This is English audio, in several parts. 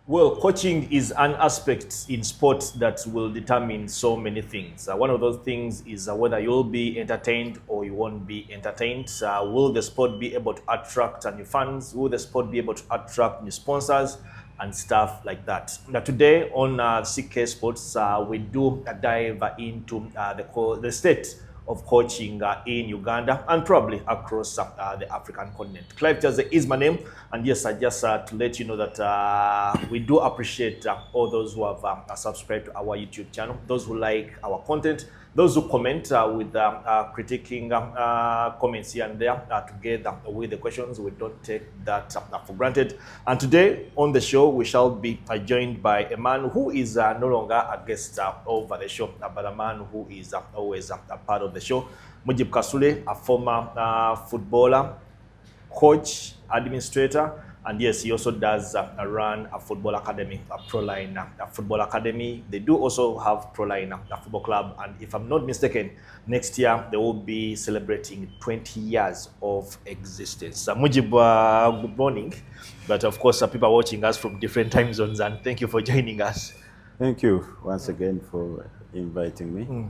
Well, coaching is an aspect in sport that will determine so many things. One of those things is whether you'll be entertained or you won't be entertained. Will the sport be able to attract new fans? Will the sport be able to attract new sponsors and stuff like that? Now, today on CK Sports, we do dive into the state of coaching in Uganda and probably across the African continent. Clive Jazze is my name, and yes, I just to let you know that we do appreciate all those who have subscribed to our YouTube channel, those who like our content, those who comment with critiquing comments here and there together with the questions. We don't take that for granted. And today on the show, we shall be joined by a man who is no longer a guest over the show, but a man who is always a part of the show. Mujib Kasule, a former footballer, coach, administrator, and yes, he also does run a football academy, a Proline football academy. They do also have Proline football club, and if I'm not mistaken, next year they will be celebrating 20 years of existence. Mujib, good morning. But of course, people are watching us from different time zones, and thank you for joining us. Thank you once again for inviting me.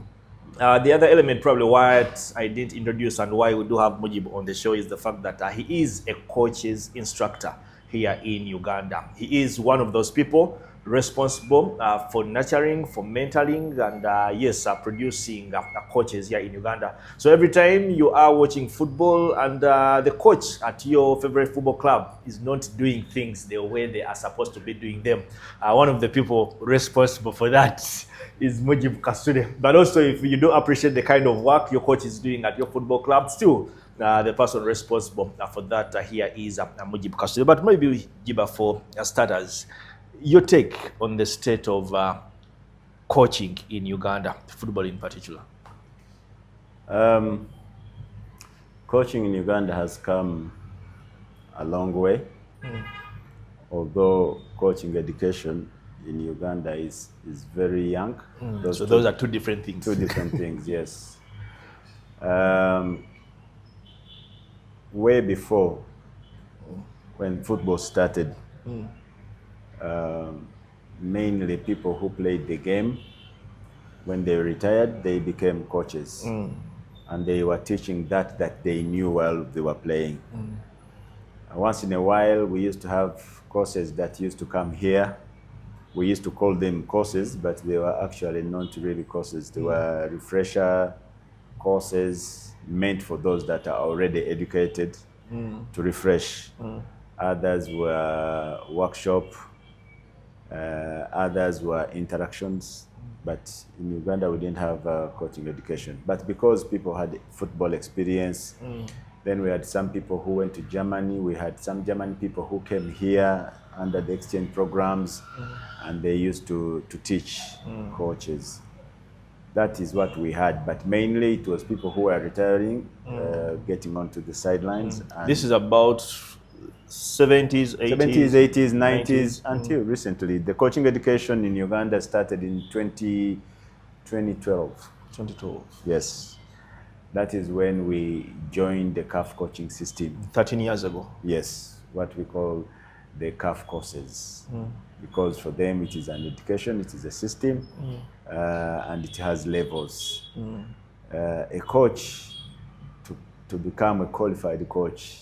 The other element, probably what I didn't introduce and why we do have Mujib on the show, is the fact that he is a coach's instructor here in Uganda. He is one of those people responsible for nurturing, for mentoring, and yes, producing coaches here in Uganda. So every time you are watching football and the coach at your favorite football club is not doing things the way they are supposed to be doing them, one of the people responsible for that is Mujib Kasule. But also, if you don't appreciate the kind of work your coach is doing at your football club, still the person responsible for that here is Mujib Kasule. But maybe, Jiba, for starters, your take on the state of coaching in Uganda, football in particular. Coaching in Uganda has come a long way, although coaching education in Uganda is very young. So those are two different things. Two different things, yes. Way before, when football started, mainly people who played the game, when they retired, they became coaches. And they were teaching that they knew while they were playing. Once in a while, we used to have courses that used to come here. We used to call them courses, but they were actually not really courses. They were refresher courses meant for those that are already educated to refresh. Others were workshop. Others were interactions. But in Uganda, we didn't have coaching education. But because people had football experience, then we had some people who went to Germany. We had some German people who came here under the exchange programs, and they used to teach coaches. That is what we had, but mainly it was people who were retiring, getting onto the sidelines. And this is about 70s, 80s, 90s, until recently. The coaching education in Uganda started in 2012. 2012. Yes. That is when we joined the CAF coaching system. 13 years ago. Yes, what we call the CAF courses. Because for them it is an education, it is a system, and it has levels. A coach, to become a qualified coach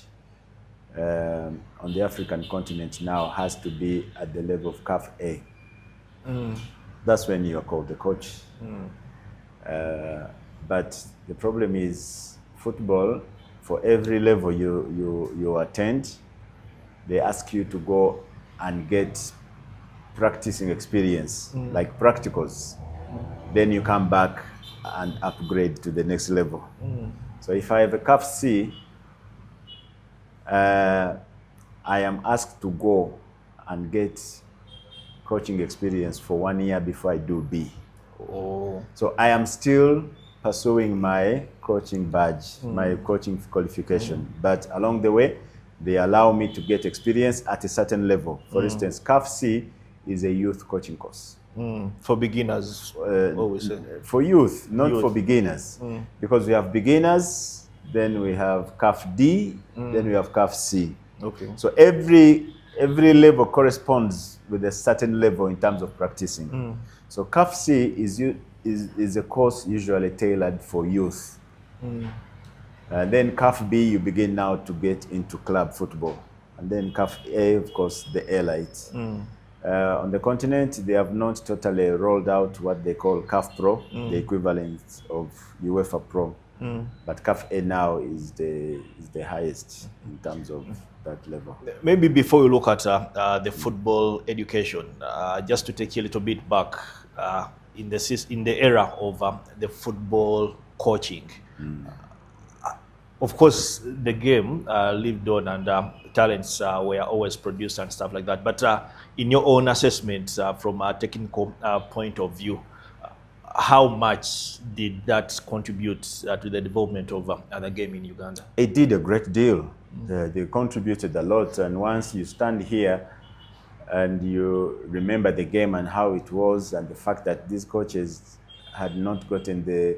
on the African continent now has to be at the level of CAF A. That's when you are called a coach. But the problem is football, for every level you attend, they ask you to go and get practicing experience, like practicals. Then you come back and upgrade to the next level. So if I have a CAF C, I am asked to go and get coaching experience for 1 year before I do B. So I am still pursuing my coaching badge, my coaching qualification. But along the way, they allow me to get experience at a certain level. For instance, CAF C is a youth coaching course. For beginners, always say. For youth, not for beginners. Because we have beginners, then we have CAF D, then we have CAF C. Okay. So every every level corresponds with a certain level in terms of practicing. So CAF C is a course usually tailored for youth. Then CAF B, you begin now to get into club football. And then CAF A, of course, the elites. On the continent, they have not totally rolled out what they call CAF Pro, the equivalent of UEFA Pro. But CAF A now is the highest in terms of that level. Maybe before we look at the football education, just to take you a little bit back in the era of the football coaching. Of course, the game lived on and talents were always produced and stuff like that. But in your own assessment, from a technical point of view, how much did that contribute to the development of the game in Uganda? It did a great deal. They contributed a lot. And once you stand here and you remember the game and how it was, and the fact that these coaches had not gotten the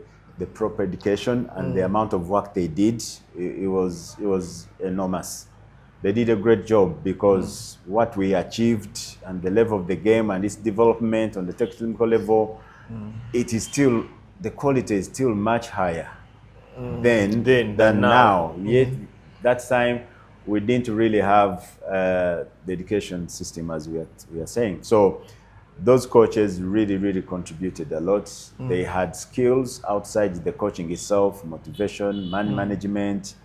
proper education and the amount of work they did, it was enormous. They did a great job, because what we achieved and the level of the game and its development on the technical level, it is still, the quality is still much higher than now. Yet that time we didn't really have the education system as we are saying. So those coaches really contributed a lot. They had skills outside the coaching itself, motivation, man management,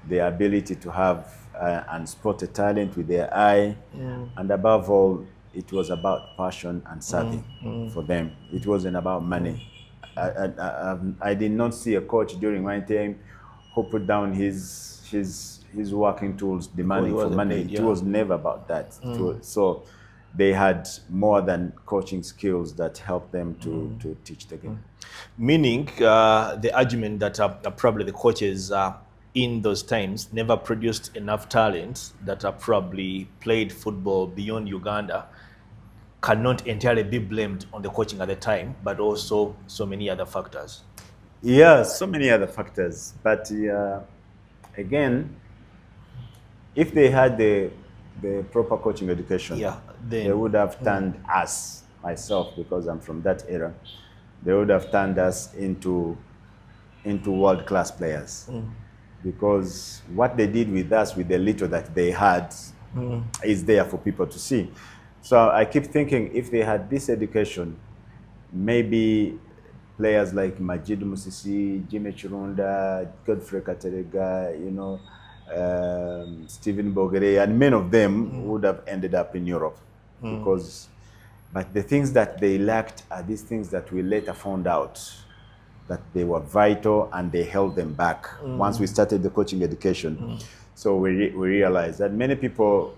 the ability to have and spot a talent with their eye. And above all, it was about passion and serving for them. It wasn't about money. I did not see a coach during my time who put down his working tools demanding for money. It was never about that. So they had more than coaching skills that helped them to teach the game. Meaning the argument that probably the coaches in those times never produced enough talent that probably played football beyond Uganda cannot entirely be blamed on the coaching at the time, but also so many other factors. Yeah, so many other factors. But again, if they had the proper coaching education, they would have turned us, myself, because I'm from that era, they would have turned us into world-class players. Because what they did with us, with the little that they had, is there for people to see. So I keep thinking, if they had this education, maybe players like Majid Musisi, Jimmy Chirunda, Godfrey Katerega, Stephen Bogere, and many of them would have ended up in Europe. But the things that they lacked are these things that we later found out that they were vital, and they held them back once we started the coaching education. So we realized that many people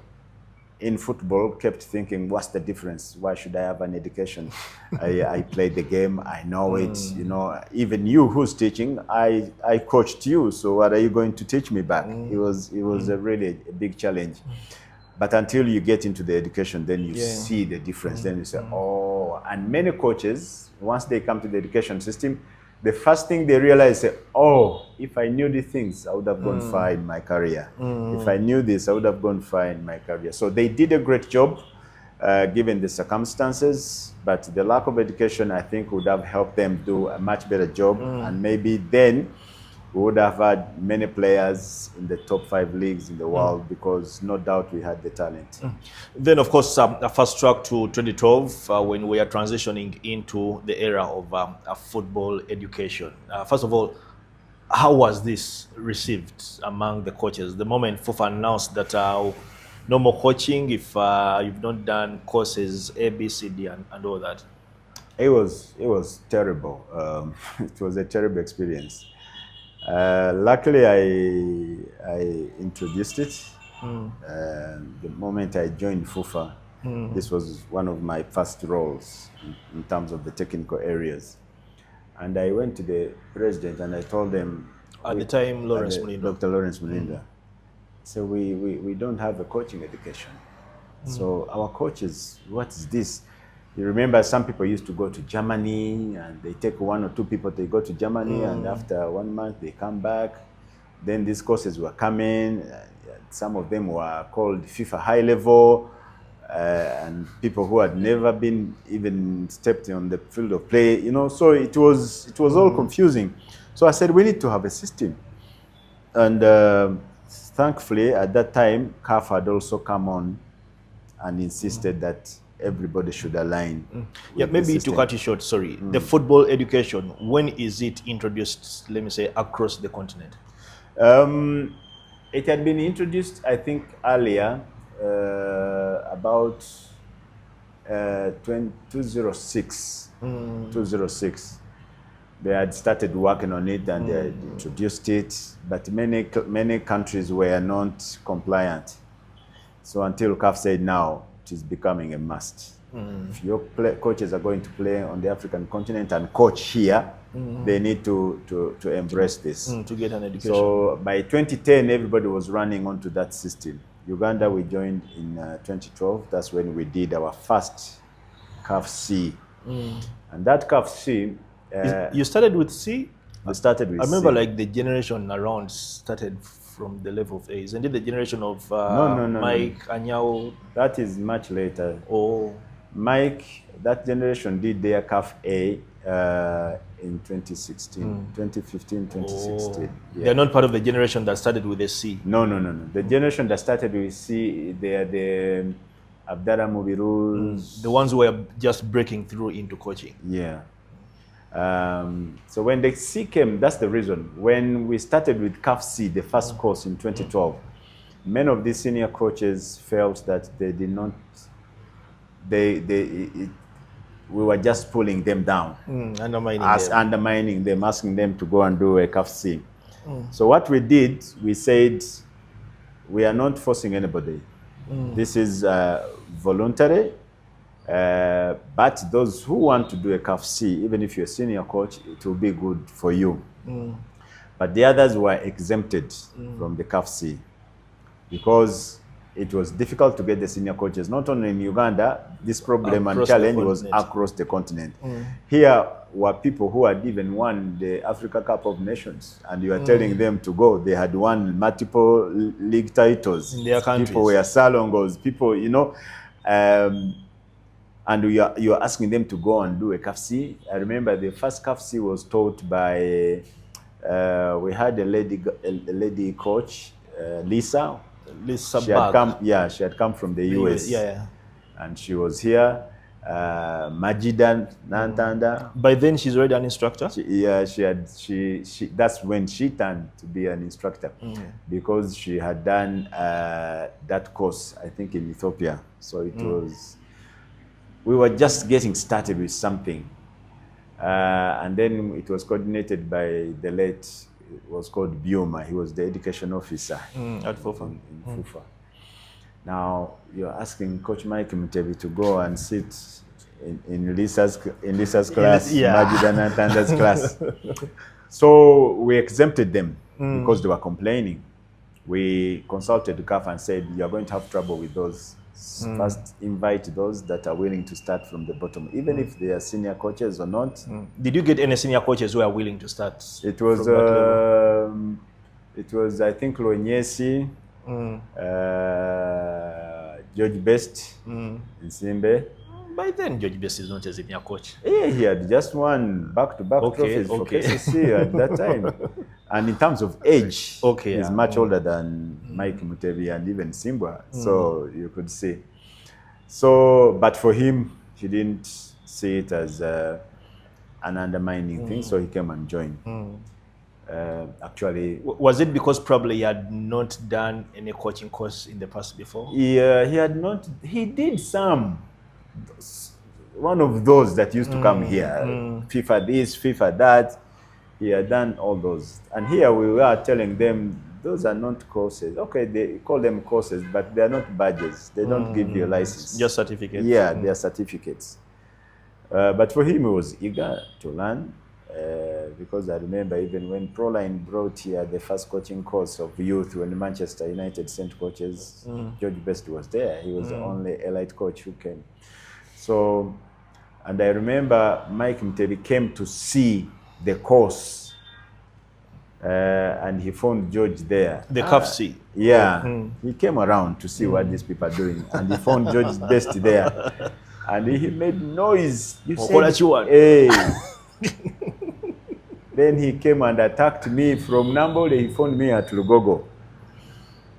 in football kept thinking, what's the difference? Why should I have an education? I played the game, I know it, even you who's teaching, I coached you, so what are you going to teach me back? It was a really big challenge. But until you get into the education, then you see the difference. Then you say, oh, and many coaches, once they come to the education system, the first thing they realize is, oh, if I knew these things, I would have gone far in my career. If I knew this, I would have gone far in my career. So they did a great job, given the circumstances, but the lack of education, I think, would have helped them do a much better job. And maybe then we would have had many players in the top 5 leagues in the world, because no doubt we had the talent. Then, of course, fast track to 2012, when we are transitioning into the era of football education. First of all, how was this received among the coaches? The moment FUFA announced that no more coaching if you've not done courses A, B, C, D, and all that. It was terrible. It was a terrible experience. Luckily, I introduced it. The moment I joined FUFA, this was one of my first roles in terms of the technical areas. And I went to the president and I told them, at the time, Lawrence Mulinda. Dr. Lawrence Mulinda. So we don't have a coaching education. So our coaches, what is this? You remember some people used to go to Germany and they take 1 or 2 people, they go to Germany and after 1 month they come back. Then these courses were coming. some of them were called FIFA high level, and people who had never been even stepped on the field of play, you know, so it was all confusing. So I said, we need to have a system. And thankfully, at that time, CAF had also come on and insisted that everybody should align. Yeah, maybe to cut you short, sorry. The football education, when is it introduced, let me say, across the continent? It had been introduced, I think, earlier, about 2006. 2006. They had started working on it and they had introduced it, but many countries were not compliant. So until CAF said now, it is becoming a must. If your coaches are going to play on the African continent and coach here, they need to embrace this. To get an education. So by 2010, everybody was running onto that system. Uganda, we joined in 2012. That's when we did our first CAF C. And that CAF C... you started with C? I started with C. I remember like the generation around started from the level of A. Isn't it the generation of Mike, Anyao? That is much later. Oh. Mike, that generation did their CAF A in 2016, 2015, 2016. Yeah. They're not part of the generation that started with a C? No. The generation that started with C, they are the Abdallah Mubirus. The ones who were just breaking through into coaching. Yeah. So when the C came, that's the reason. When we started with CAF C, the first course in 2012, many of these senior coaches felt that they did not, we were just pulling them down. Undermining them, asking them to go and do a CAF C. So what we did, we said, we are not forcing anybody. This is voluntary. But those who want to do a CAF C, even if you're a senior coach, it will be good for you. But the others were exempted from the CAF C because it was difficult to get the senior coaches. Not only in Uganda, this problem and challenge was across the continent. Here were people who had even won the Africa Cup of Nations, and you are telling them to go. They had won multiple league titles. In their countries. People were salongos, people, you know. And you are asking them to go and do a CAF C. I remember the first CAF C was taught by, we had a lady coach, Lisa. She had come, she had come from the US. Yeah. And she was here. Majidan Nantanda. By then she's already an instructor? That's when she turned to be an instructor because she had done that course, I think, in Ethiopia. So it was... We were just getting started with something. And then it was coordinated by the late, it was called Bioma. He was the education officer at FUFA. In FUFA. Now, you're asking Coach Mike Mutebi to go and sit in Lisa's class, Majida Nantanda's class. So we exempted them because they were complaining. We consulted the CAF and said, you're going to have trouble with those. First, invite those that are willing to start from the bottom, even if they are senior coaches or not. Did you get any senior coaches who are willing to start? It was, I think, Loenyesi, George Best, Nsimbe. By then, George Best is not a senior coach. Yeah, he had just won back-to-back trophies for KCC at that time. And in terms of age, he's much older than Mike Mutebi and even Simbwa. So you could see. So, but for him, he didn't see it as an undermining thing, so he came and joined. Actually, was it because probably he had not done any coaching course in the past before? Yeah, he had not. He did some. One of those that used to come here, FIFA this, FIFA that. He had done all those. And here we were telling them, those are not courses. Okay, they call them courses, but they are not badges. They don't give you a license. Just certificates. Yeah, they are certificates. But for him, he was eager to learn because I remember even when Proline brought here the first coaching course of youth when Manchester United sent coaches, George Best was there. He was the only elite coach who came. So, and I remember Mike Mutebi came to see the course and he found George there. The CAFC. Yeah, he came around to see what these people are doing, and he found George Best there, and he made noise. You said, hey. Then he came and attacked me from Nambole. He found me at Lugogo.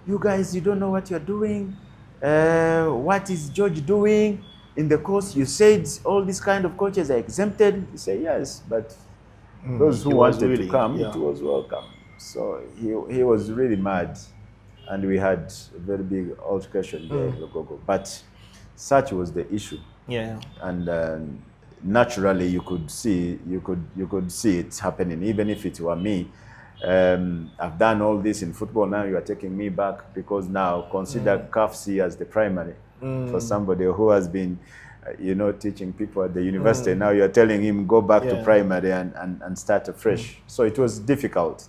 You guys, you don't know what you're doing. What is George doing in the course? You said all these kind of coaches are exempted. He said yes, but those who wanted to come, it was welcome. So he was really mad, and we had a very big altercation there in Lugogo. But such was the issue. Yeah. And naturally, you could see it happening. Even if it were me, I've done all this in football. Now you are taking me back, because now consider CAFC as the primary for somebody who has been, teaching people at the university. Now you are telling him go back to primary and start afresh. So it was difficult.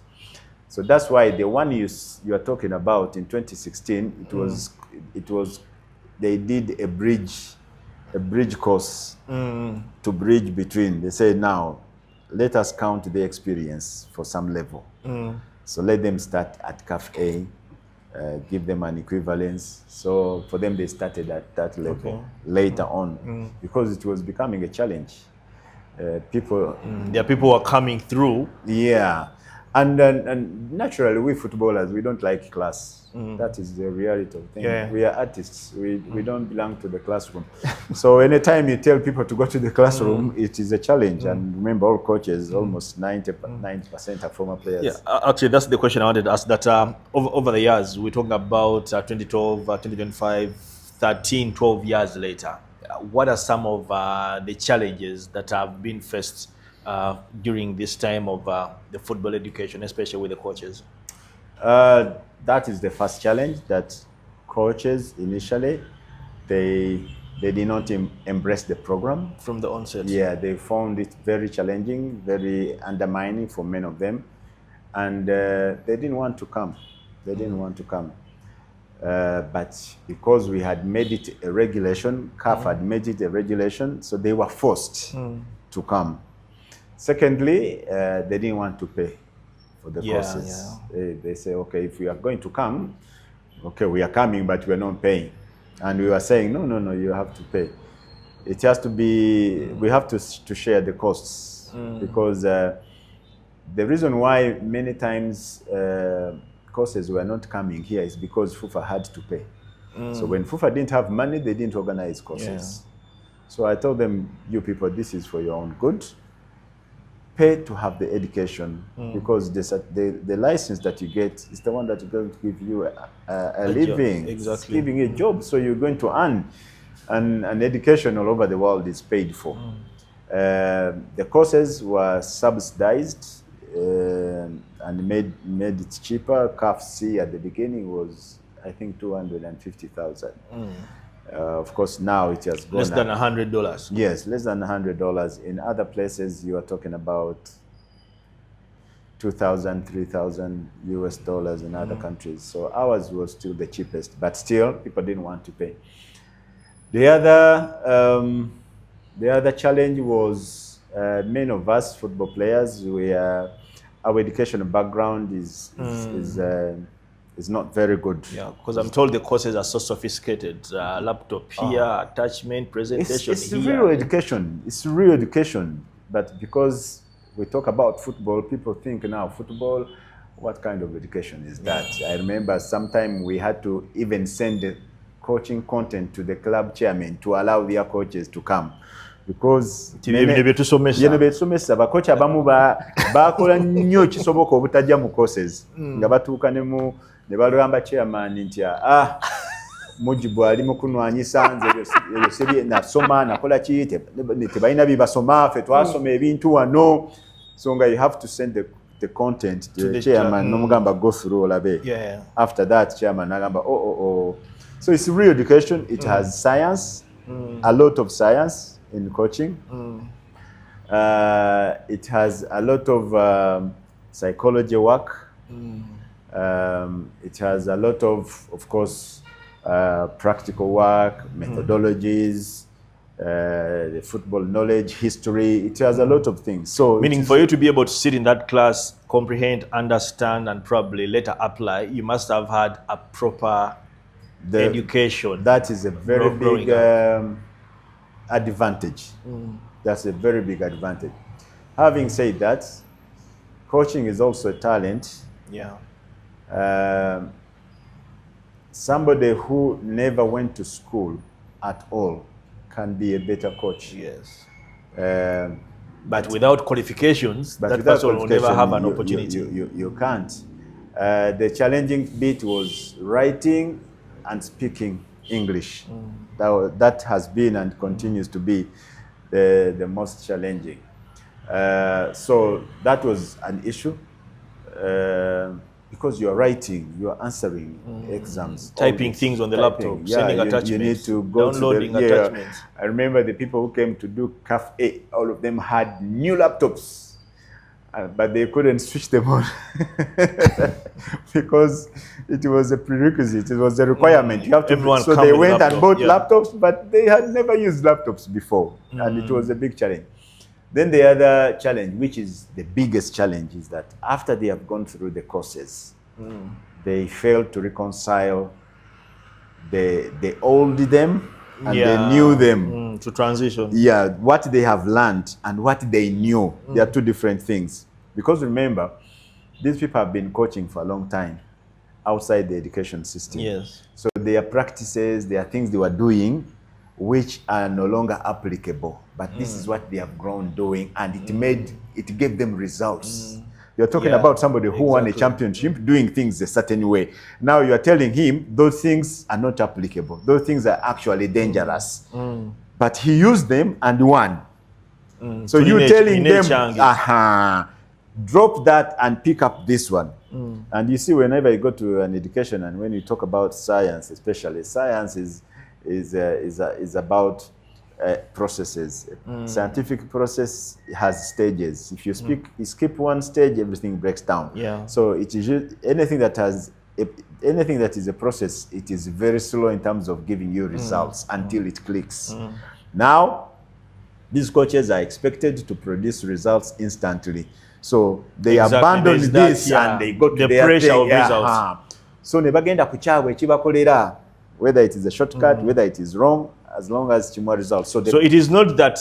So that's why the one you are talking about in 2016, it was they did a bridge course to bridge between. They say, now let us count the experience for some level. So let them start at CAF A, give them an equivalence. So for them, they started at that level later on, because it was becoming a challenge. People were coming through. Yeah. And naturally, we footballers, we don't like class. That is the reality of things. Yeah. We are artists. We don't belong to the classroom. So anytime you tell people to go to the classroom, it is a challenge. And remember, all coaches, almost 90% are former players. Yeah, actually, that's the question I wanted to ask. That over the years, we're talking about 2012, 2025, 13, 12 years later. What are some of the challenges that have been faced during this time of the football education, especially with the coaches? That is the first challenge, that coaches initially, they did not embrace the program. From the onset. Yeah, they found it very challenging, very undermining for many of them. And they didn't want to come. They didn't want to come. But because we had made it a regulation, CAF had made it a regulation, so they were forced to come. Secondly, they didn't want to pay for the courses. They say, okay, if we are going to come, okay, we are coming, but we are not paying. And we were saying, no, you have to pay. It has to be, we have to share the costs, because the reason why many times courses were not coming here is because FUFA had to pay. So when FUFA didn't have money, they didn't organize courses. So I told them, you people, this is for your own good. Pay to have the education, because the license that you get is the one that is going to give you a living, exactly. Giving you a job, so you're going to earn. And education all over the world is paid for. The courses were subsidized and made it cheaper. CAF C at the beginning was, I think, $250,000. Of course, now it has gone less than $100. Yes, less than $100. In other places, you are talking about $2,000, $3,000 US in other countries. So ours was still the cheapest, but still, people didn't want to pay. The other challenge was many of us football players. Our educational background is not very good. Yeah, because I'm told the courses are so sophisticated. Laptop here, attachment, presentation it's here. Real education. It's real education. But because we talk about football, people think now football, what kind of education is that? I remember sometime we had to even send the coaching content to the club chairman to allow their coaches to come. Because abakocha abamu bakola nnyo kisoboka obutajja mu courses nga batuuka ne balugamba chairman nti Mujibu ali mu kunwanyisa nze ebyo sibye nasoma nakola ki tebalina bibasoma ffe twasoma ebintu wano, so nga you have to send the content to the chairman n'omugamba go through olabe. After that chairman n'agamba so it's real education. It has science, a lot of science in coaching. It has a lot of psychology work. It has a lot of course, practical work, methodologies, the football knowledge, history. It has a lot of things. So meaning for you to be able to sit in that class, comprehend, understand, and probably later apply, you must have had a proper education. That is a very big advantage. That's a very big advantage. Having said that, coaching is also a talent. Yeah. Somebody who never went to school at all can be a better coach. Yes. But without qualifications, but that without person will never have an opportunity. You can't. The challenging bit was writing and speaking English. That has been and continues to be the most challenging. So that was an issue. Because you're writing, you're answering exams, typing things on the laptop, sending attachments, you need to go downloading attachments. I remember the people who came to do CAF A, all of them had new laptops, but they couldn't switch them on because it was a prerequisite, it was a requirement. You have to. So they went and bought laptops, but they had never used laptops before, and it was a big challenge. Then the other challenge, which is the biggest challenge, is that after they have gone through the courses, they fail to reconcile the old them and the new them. To transition. Yeah, what they have learned and what they knew. They are two different things. Because remember, these people have been coaching for a long time outside the education system. Yes. So there are practices, there are things they were doing which are no longer applicable, but this is what they have grown doing, and it gave them results. You're talking about somebody who won a championship doing things a certain way. Now you are telling him those things are not applicable. Those things are actually dangerous. But he used them and won. So you're telling them, drop that and pick up this one. And you see, whenever you go to an education and when you talk about science, especially, science is about processes. Scientific process has stages. If you skip one stage, everything breaks down. Yeah. So it is anything that is a process, it is very slow in terms of giving you results until it clicks. Now, these coaches are expected to produce results instantly. So they abandon this and they go to the pressure of results. So nebagenda kuchawe chibakolera, whether it is a shortcut, whether it is wrong, as long as chimwa results. So it is not that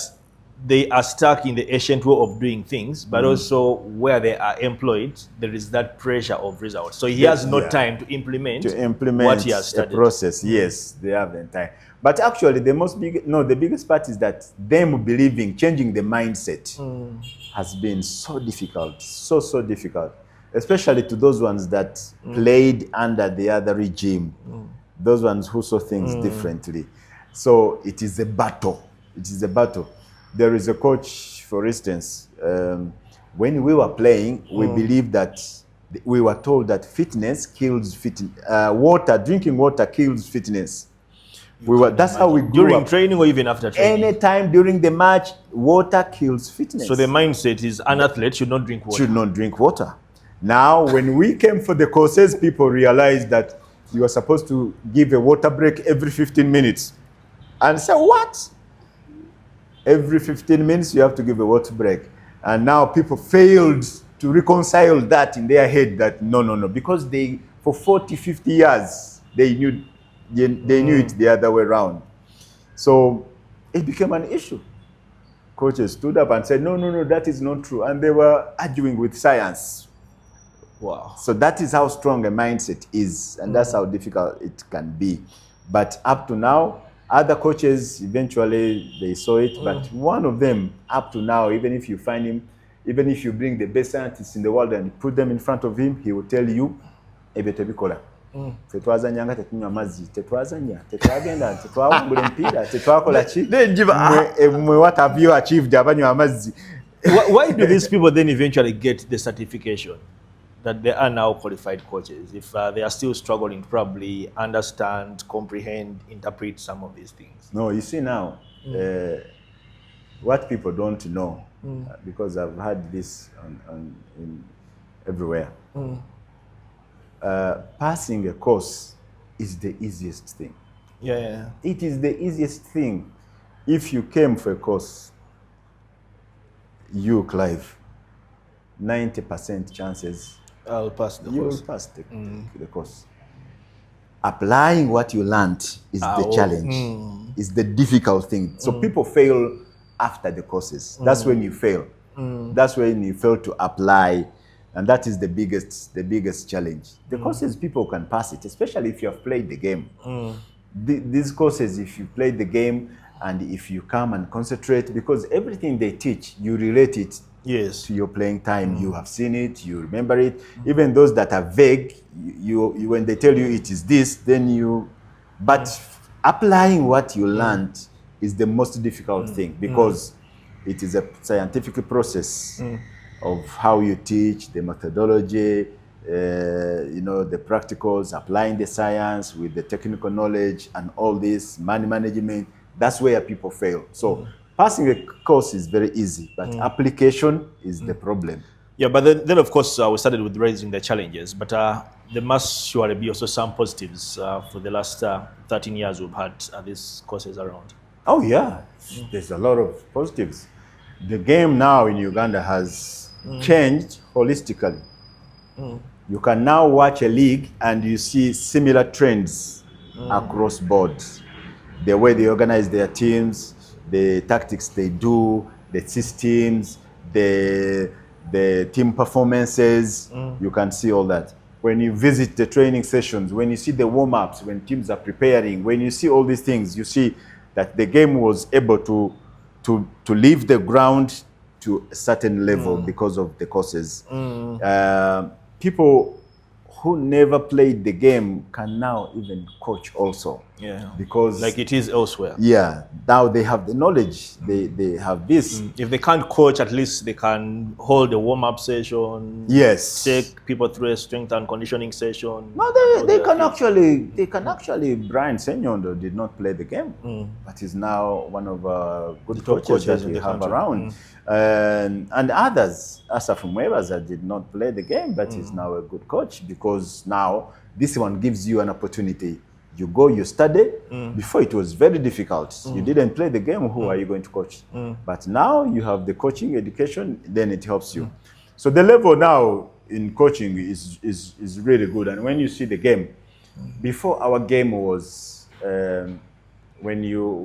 they are stuck in the ancient way of doing things, but also where they are employed, there is that pressure of results. So he has no time to implement what he has studied. A process. Yes, they have the time. But actually, the biggest part is that them believing, changing the mindset has been so difficult, so difficult, especially to those ones that played under the other regime, those ones who saw things differently. So it is a battle. It is a battle. There is a coach, for instance, when we were playing, we believed that we were told that fitness kills drinking water kills fitness. That's how we grew during up. Training or even after training? Anytime during the match, water kills fitness. So the mindset is an athlete should not drink water. Should not drink water. Now, when we came for the courses, people realized that you are supposed to give a water break every 15 minutes. And say, what? Every 15 minutes, you have to give a water break. And now people failed to reconcile that in their head that no. Because for 40, 50 years, they knew it the other way around. So it became an issue. Coaches stood up and said, no, that is not true. And they were arguing with science. Wow. So that is how strong a mindset is, and that's how difficult it can be. But up to now, other coaches, eventually they saw it, but one of them, up to now, even if you find him, even if you bring the best scientists in the world and put them in front of him, he will tell you, ebetebikola. Tetwazanyanga tetunywa amazzi, tetwazanya, tetwagenda, tetwawangula empiira, tetwakola ki? What have you achieved abanywa amazzi? Why do these people then eventually get the certification that they are now qualified coaches if they are still struggling to probably understand, comprehend, interpret some of these things? No, you see now, what people don't know, because I've had this in everywhere, passing a course is the easiest thing. Yeah. It is the easiest thing. if you came for a course, you, Clive, 90% chances I'll pass the you course. will pass the course. Applying what you learned is the challenge, is the difficult thing. So people fail after the courses. That's when you fail. That's when you fail to apply, and that is the biggest challenge. The courses, people can pass it, especially if you have played the game. These courses, if you play the game and if you come and concentrate, because everything they teach, you relate it to your playing time. You have seen it, you remember it. Even those that are vague, you when they tell you it is this, then you, but applying what you learned is the most difficult thing, because it is a scientific process of how you teach, the methodology, the practicals, applying the science with the technical knowledge and all this, money management. That's where people fail. So passing a course is very easy, but application is the problem. Yeah, but then of course, we started with raising the challenges, but there must surely be also some positives for the last 13 years we've had these courses around. Oh yeah, there's a lot of positives. The game now in Uganda has changed holistically. You can now watch a league and you see similar trends across board. The way they organize their teams, the tactics they do, the systems, the team performances, you can see all that. When you visit the training sessions, when you see the warm-ups, when teams are preparing, when you see all these things, you see that the game was able to leave the ground to a certain level because of the courses. People who never played the game can now even coach also. Yeah. Because like it is elsewhere. Yeah. Now they have the knowledge. They have this. If they can't coach, at least they can hold a warm-up session. Yes. Take people through a strength and conditioning session. No, they can actually. Brian Senyondo did not play the game, but he's now one of good coaches that we have around. And others, Asaf Mwebaza did not play the game, but he's now a good coach, because now this one gives you an opportunity. You go, you study. Before it was very difficult. You didn't play the game, who are you going to coach? But now you have the coaching education, then it helps you. So the level now in coaching is really good. And when you see the game, before our game was when you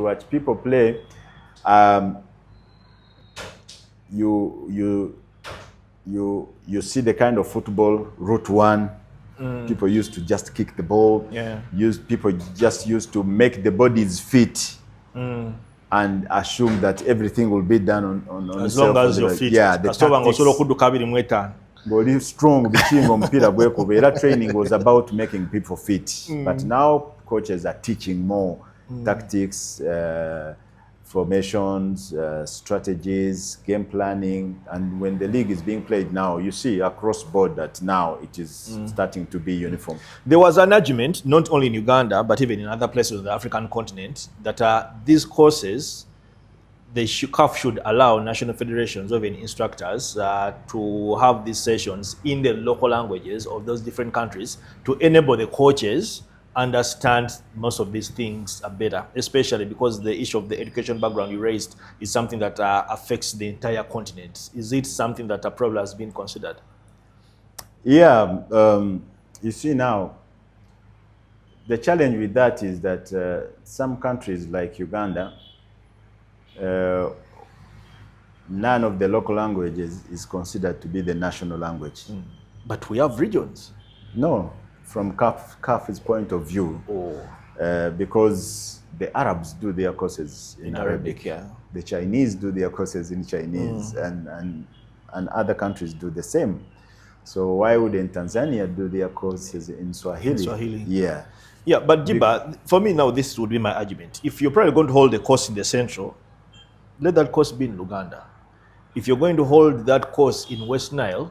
watch people play, you see the kind of football, route one. People used to just kick the ball. People just used to make the bodies fit and assume that everything will be done on as long as you're fit. Yeah, the tactics. Body strong, training was about making people fit. But now coaches are teaching more tactics, formations, strategies, game planning. And when the league is being played now, you see across board that now it is starting to be uniform. There was an argument, not only in Uganda, but even in other places on the African continent, that these courses, CAF should allow national federations or even instructors to have these sessions in the local languages of those different countries to enable the coaches understand most of these things better, especially because the issue of the education background you raised is something that affects the entire continent. Is it something that probably has been considered? Yeah, you see now, the challenge with that is that some countries like Uganda, none of the local languages is considered to be the national language. But we have regions. No. From CAF's point of view, because the Arabs do their courses in Arabic. The Chinese do their courses in Chinese, and other countries do the same. So why wouldn't Tanzania do their courses in Swahili? Yeah. Yeah, but Jiba, for me now, this would be my argument. If you're probably going to hold a course in the Central, let that course be in Uganda. If you're going to hold that course in West Nile,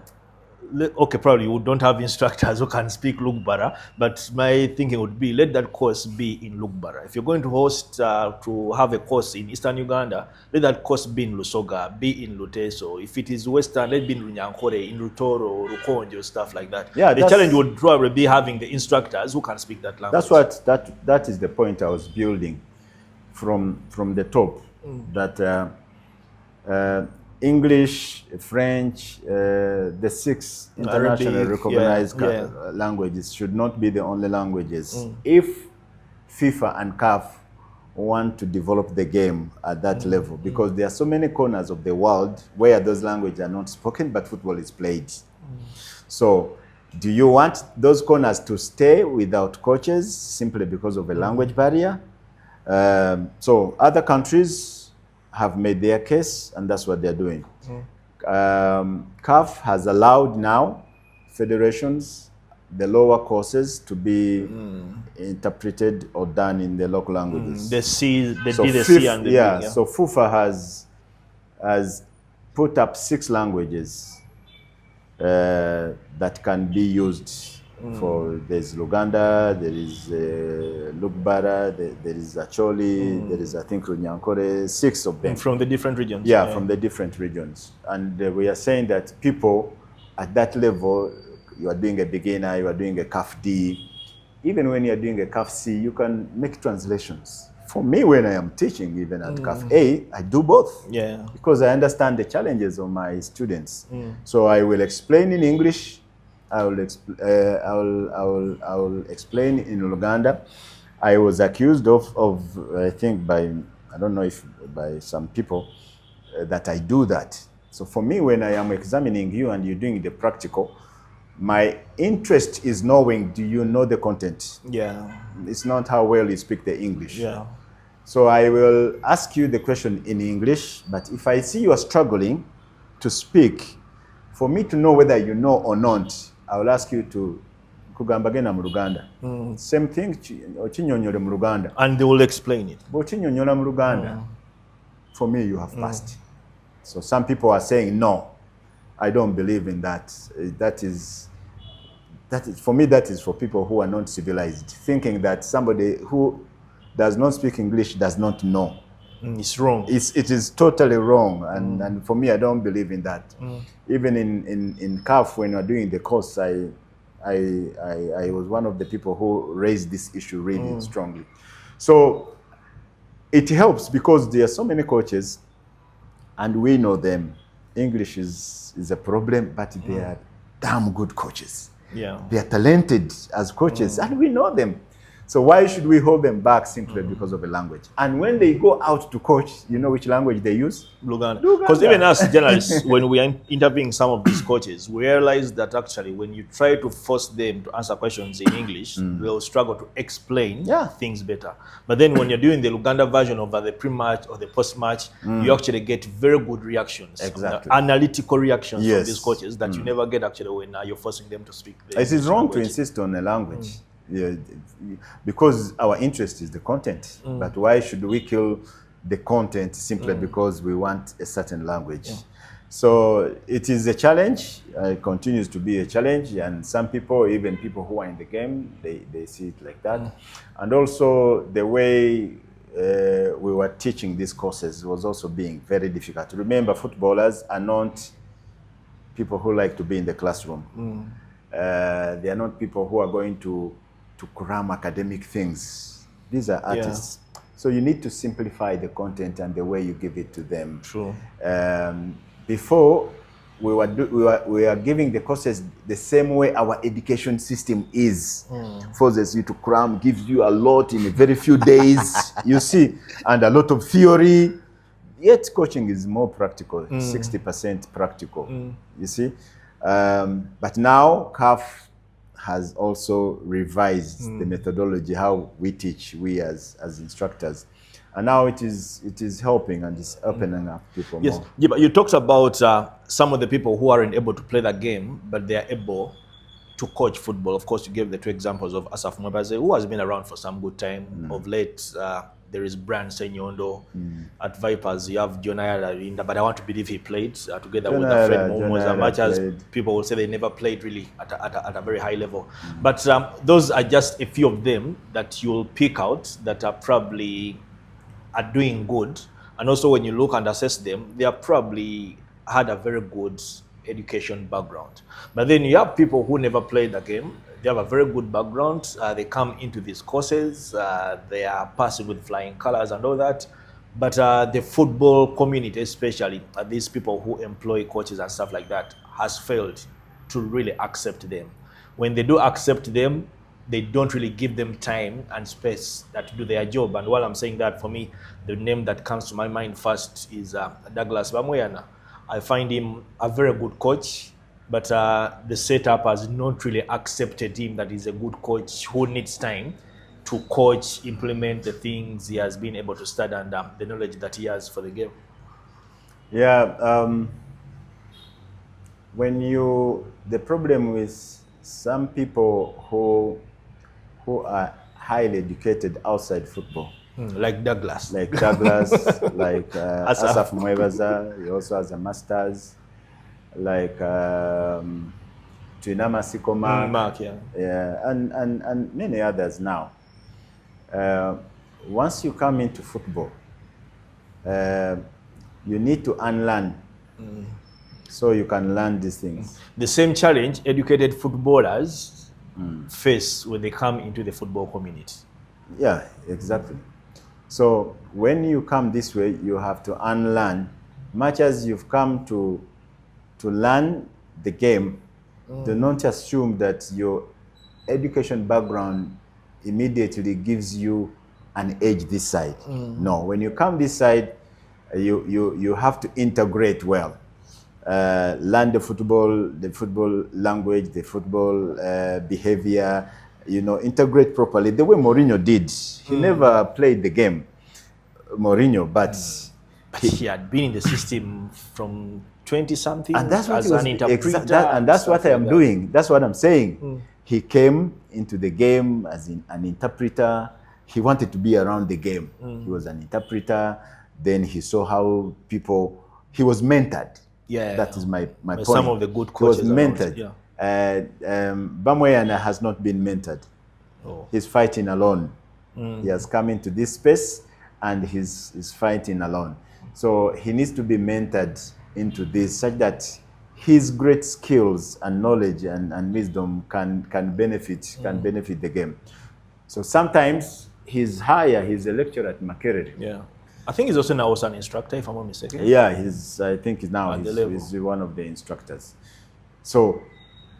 okay, probably you don't have instructors who can speak Lugbara, but my thinking would be let that course be in Lugbara. If you're going to host, to have a course in Eastern Uganda, let that course be in Lusoga, be in Luteso. If it is Western, let it be in Runyankore, in Rutoro, Rukonjo, stuff like that. Yeah, the challenge would probably be having the instructors who can speak that language. That is the point I was building. from the top that English, French, the 6 internationally Arabic, recognized yeah. languages should not be the only languages. If FIFA and CAF want to develop the game at that level, because there are so many corners of the world where those languages are not spoken, but football is played. So do you want those corners to stay without coaches simply because of a language barrier? So other countries have made their case, and that's what they're doing. CAF has allowed now federations, the lower courses, to be interpreted or done in the local languages. The C, the So D, the C, and the B. yeah, so FIFA has put up 6 languages that can be used for. There's Luganda, there is Lugbara, there is Acholi, there is, I think, Runyankore, 6 of them. From the different regions. Yeah, from the different regions. And we are saying that people at that level, you are doing a beginner, you are doing a CAF D. Even when you are doing a CAF C, you can make translations. For me, when I am teaching, even at CAF A, I do both. Yeah. Because I understand the challenges of my students. So I will explain in English, I will explain in Uganda. I was accused of I think by, I don't know if by some people, that I do that. So for me, when I am examining you and you're doing the practical, my interest is knowing, do you know the content? Yeah. It's not how well you speak the English. Yeah. So I will ask you the question in English, but if I see you are struggling to speak, for me to know whether you know or not, I will ask you to kugamba gena mu Luganda. Same thing, ochinyonyole mu Luganda. And they will explain it. Ochinyonyola mu Luganda. For me, you have passed. So some people are saying, no, I don't believe in that. That is, for me, that is for people who are not civilized, thinking that somebody who does not speak English does not know. It's wrong. It is totally wrong, and for me, I don't believe in that. Even in CAF, when we were doing the course, I was one of the people who raised this issue really strongly. So it helps because there are so many coaches, and we know them. English is a problem, but they are damn good coaches. Yeah. They are talented as coaches, and we know them. So why should we hold them back simply because of a language? And when they go out to coach, you know which language they use? Luganda. Because even us journalists, when we are interviewing some of these coaches, we realize that actually when you try to force them to answer questions in English, they'll struggle to explain things better. But then when you're doing the Luganda version of the pre-match or the post-match, you actually get very good reactions. Exactly. Analytical reactions from these coaches that you never get actually when you're forcing them to speak. It is wrong to insist on a language. Yeah, because our interest is the content. But why should we kill the content simply because we want a certain language? So it is a challenge. It continues to be a challenge, and some people, even people who are in the game, they see it like that. And also the way we were teaching these courses was also being very difficult. Remember, footballers are not people who like to be in the classroom. They are not people who are going to cram academic things. These are artists. So you need to simplify the content and the way you give it to them. True. Before, we were giving the courses the same way our education system is. Forces you to cram, gives you a lot in a very few days, you see, and a lot of theory. Yet coaching is more practical, 60% practical, you see. But now CAF has also revised the methodology, how we teach, we as instructors. And now it is helping and it's opening up people more. Yeah, but you talked about some of the people who aren't able to play the game, but they are able to coach football. Of course, you gave the 2 examples of Asaf Mwabaze, who has been around for some good time. Of late, there is Brian Senyondo. At Vipers, you have Jonah Rinda, but I want to believe he played together with Fred Momo, as much as people will say they never played really at a very high level. But those are just a few of them that you'll pick out that are probably are doing good. And also when you look and assess them, they are probably had a very good education background. But then you have people who never played the game. they have a very good background. They come into these courses. They are passing with flying colors and all that. But the football community, especially these people who employ coaches and stuff like that, has failed to really accept them. When they do accept them, they don't really give them time and space to do their job. And while I'm saying that, for me, the name that comes to my mind first is Douglas Bamoyana. I find him a very good coach, but the setup has not really accepted him that he's a good coach who needs time to coach, implement the things he has been able to study and the knowledge that he has for the game. Yeah, the problem with some people who are highly educated outside football. Like Douglas. Like Asaf Mwebaza, he also has a master's. Like Tuinama Sikoma, Mark, yeah. Yeah, and many others now. Once you come into football, you need to unlearn so you can learn these things. The same challenge educated footballers face when they come into the football community. Yeah, exactly. So when you come this way, you have to unlearn. Much as you've come to learn the game, do not assume that your education background immediately gives you an edge this side. No, when you come this side, you have to integrate well. Learn the football language, the football behavior, integrate properly. The way Mourinho did. He never played the game, Mourinho, but he had been in the system from 20-something and that's what as an interpreter. And that's what I am doing. That's what I'm saying. He came into the game as an interpreter. He wanted to be around the game. He was an interpreter. Then he saw how he was mentored. Yeah, that is my point. Some of the good coaches was mentored. Bamoyana has not been mentored. He's fighting alone. He has come into this space and he's fighting alone. So he needs to be mentored into this such that his great skills and knowledge and wisdom can benefit the game. So sometimes he's a lecturer at Makerere. Yeah. I think he's also now an instructor, if I'm not mistaken. Yeah, he's one of the instructors. So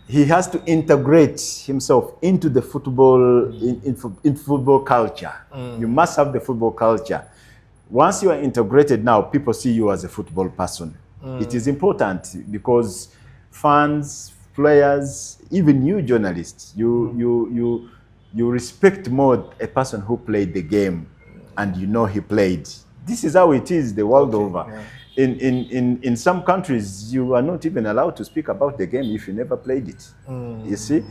he has to integrate himself into the football, in football culture. You must have the football culture. Once you are integrated now, people see you as a football person. It is important because fans, players, even you journalists, you respect more a person who played the game and he played. This is how it is the world over. Yeah. In some countries, you are not even allowed to speak about the game if you never played it. You see?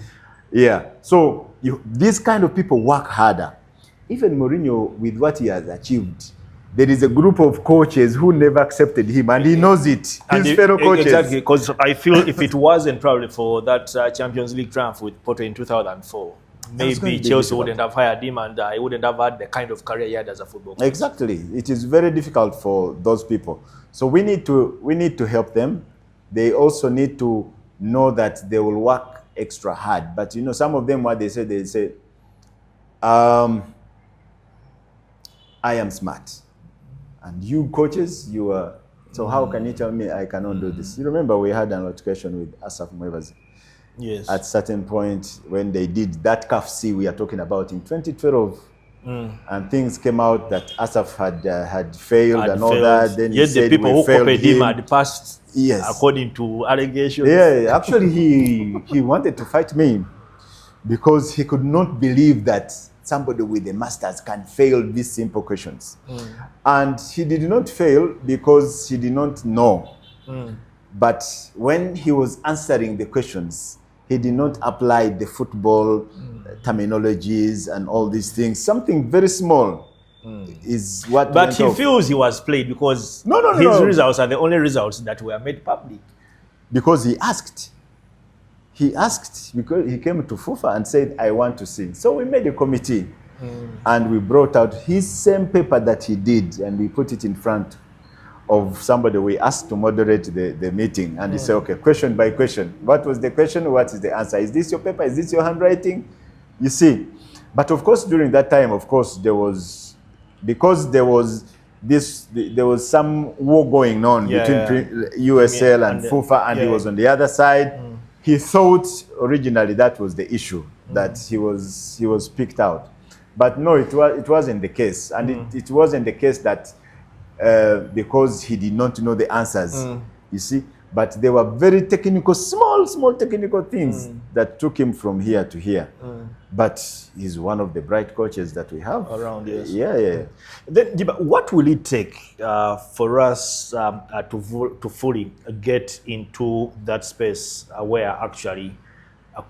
Yeah. So these kind of people work harder. Even Mourinho, with what he has achieved, there is a group of coaches who never accepted him, and he knows it. His fellow coaches. Exactly, because I feel if it wasn't probably for that Champions League triumph with Porto in 2004, maybe Chelsea wouldn't have hired him and he wouldn't have had the kind of career he had as a football coach. Exactly. It is very difficult for those people. So we need to help them. They also need to know that they will work extra hard. But some of them, what they say, I am smart. And you coaches, you are, so how can you tell me I cannot do this? You remember we had an altercation with Asaf Mwebazi. Yes. At certain point when they did that CAF C we are talking about in 2012, and things came out that Asaf had failed and all that. Then yes, he said the people who copied him had passed. Yes. According to allegations. Yeah, actually he wanted to fight me because he could not believe that somebody with a master's can fail these simple questions. And he did not fail because he did not know. But when he was answering the questions, he did not apply the football terminologies and all these things. Something very small is what. But he feels he was played because his results are the only results that were made public. Because he asked. He asked because he came to FUFA and said, I want to see. So we made a committee and we brought out his same paper that he did and we put it in front of somebody we asked to moderate the meeting, and he said, okay, question by question. What was the question? What is the answer? Is this your paper? Is this your handwriting? You see. But of course, during that time, of course, there was some war going on between USL and FUFA, and he was on the other side. He thought originally that was the issue, that he was picked out. But no, it wasn't the case. And it wasn't the case that because he did not know the answers, you see. But they were very technical, small technical things that took him from here to here. But he's one of the bright coaches that we have around. Yes. Yeah. Then, what will it take for us to fully get into that space where actually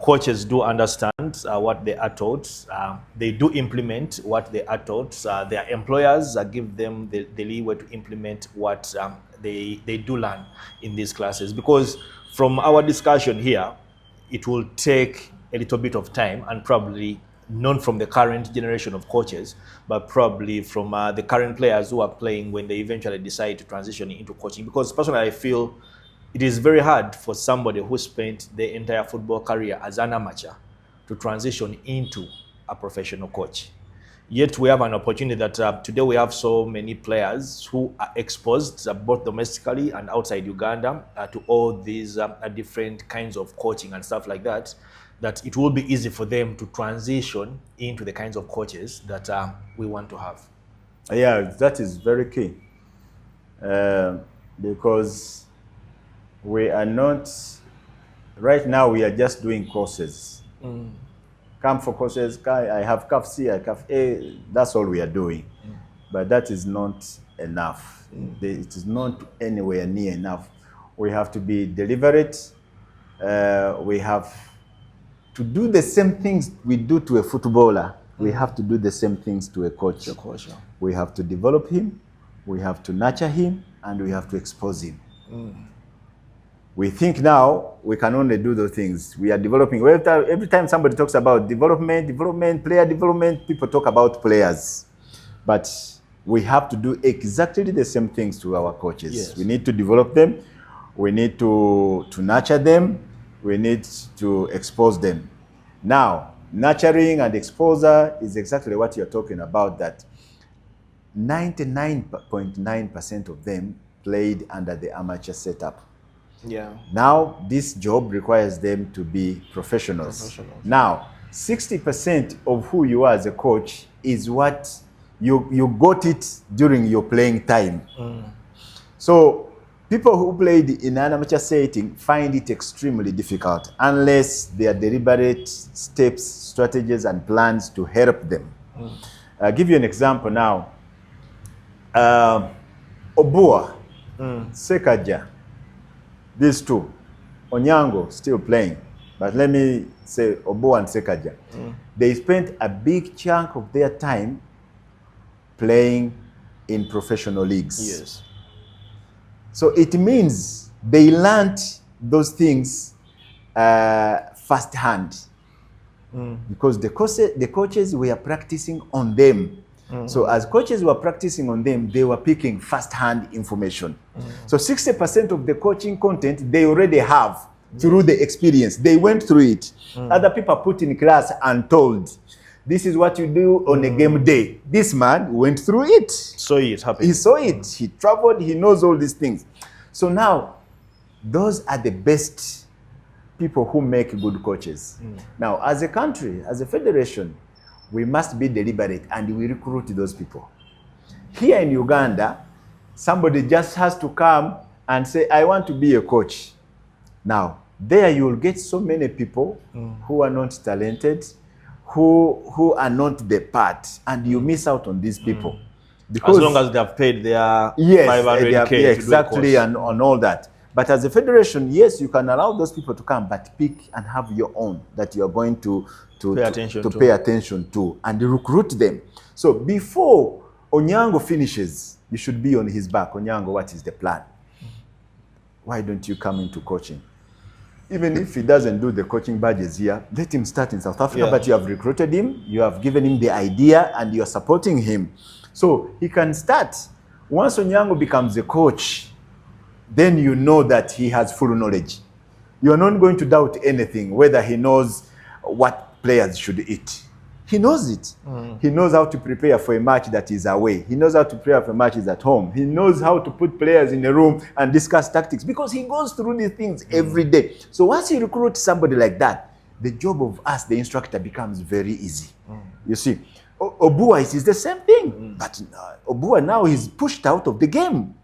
coaches do understand what they are taught, they do implement what they are taught, their employers give them the leeway to implement what they do learn in these classes? Because from our discussion here, it will take a little bit of time, and probably not from the current generation of coaches, but probably from the current players who are playing when they eventually decide to transition into coaching. Because personally, I feel it is very hard for somebody who spent their entire football career as an amateur to transition into a professional coach. Yet we have an opportunity that today we have so many players who are exposed both domestically and outside Uganda to all these different kinds of coaching and stuff like that, that it will be easy for them to transition into the kinds of coaches that we want to have. Yeah, that is very key. Because we are not, right now we are just doing courses. Come for courses, I have CAF C, I have A, that's all we are doing. But that is not enough. It is not anywhere near enough. We have to be deliberate. We have to do the same things we do to a footballer. We have to do the same things to a coach. We have to develop him, we have to nurture him, and we have to expose him. We think now we can only do those things. We are developing. Every time somebody talks about development, player development, people talk about players. But we have to do exactly the same things to our coaches. Yes. We need to develop them. We need to nurture them. We need to expose them. Now, nurturing and exposure is exactly what you're talking about, that 99.9% of them played under the amateur setup. Yeah. Now, this job requires them to be professionals. Now, 60% of who you are as a coach is what you got it during your playing time. So, people who played in an amateur setting find it extremely difficult unless there are deliberate steps, strategies, and plans to help them. I'll give you an example now. Obua, Sekaja, these two. Onyango still playing, but let me say Obua and Sekaja. They spent a big chunk of their time playing in professional leagues. Yes. So it means they learned those things firsthand, because the coaches were practicing on them. So as coaches were practicing on them, they were picking first-hand information. So 60% of the coaching content they already have through the experience. They went through it. Other people put in class and told, this is what you do on a game day. This man went through it. So it happened. He saw it. He traveled. He knows all these things. So now, those are the best people who make good coaches. Now, as a country, as a federation, we must be deliberate and we recruit those people. Here in Uganda, somebody just has to come and say, I want to be a coach. Now, there you will get so many people who are not talented, who are not the part, and you miss out on these people. Because as long as they have paid their 500K to exactly, do a course. and on all that. But as a federation, yes, you can allow those people to come, but pick and have your own that you are going to pay attention to and recruit them. So before Onyango finishes, you should be on his back. Onyango, what is the plan? Why don't you come into coaching? Even if he doesn't do the coaching badges here, let him start in South Africa, but you have recruited him, you have given him the idea, and you are supporting him. So he can start Once Onyango becomes a coach, then you know that he has full knowledge. You're not going to doubt anything, whether he knows what players should eat. He knows it. He knows how to prepare for a match that is away. He knows how to prepare for matches at home. He knows how to put players in a room and discuss tactics, because he goes through these things every day. So once you recruit somebody like that, the job of us, the instructor, becomes very easy. You see, Obua is the same thing. But Obua now is pushed out of the game.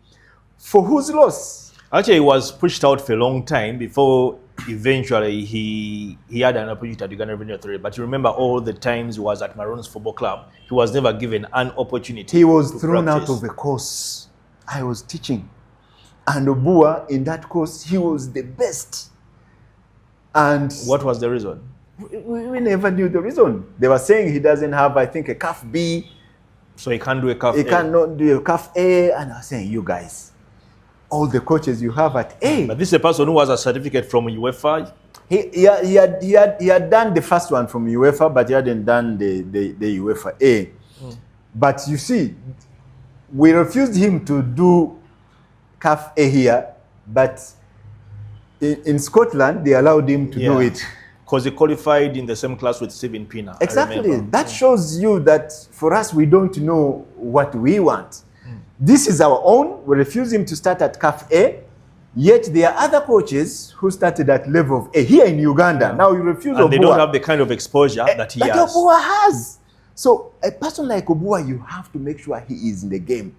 For whose loss? Actually, he was pushed out for a long time before eventually he had an opportunity at Uganda Revenue Authority. But you remember all the times he was at Maroons Football Club, he was never given an opportunity. He was thrown out of a course I was teaching. And Obua, in that course, he was the best. And what was the reason? We never knew the reason. They were saying he doesn't have, I think, a CAF B. So he can't do a CAF A. He cannot do a CAF A. And I was saying, you guys, all the coaches you have at A. But this is a person who has a certificate from UEFA. He had done the first one from UEFA, but he hadn't done the UEFA A. But you see, we refused him to do CAF A here, but in Scotland, they allowed him to do it. Because he qualified in the same class with Stephen Pina. Exactly. That shows you that for us, we don't know what we want. This is our own. We refuse him to start at CAF A. Yet there are other coaches who started at level of A here in Uganda. Now you refuse Obua. And they don't have the kind of exposure that he has. That Obua has. So a person like Obua, you have to make sure he is in the game.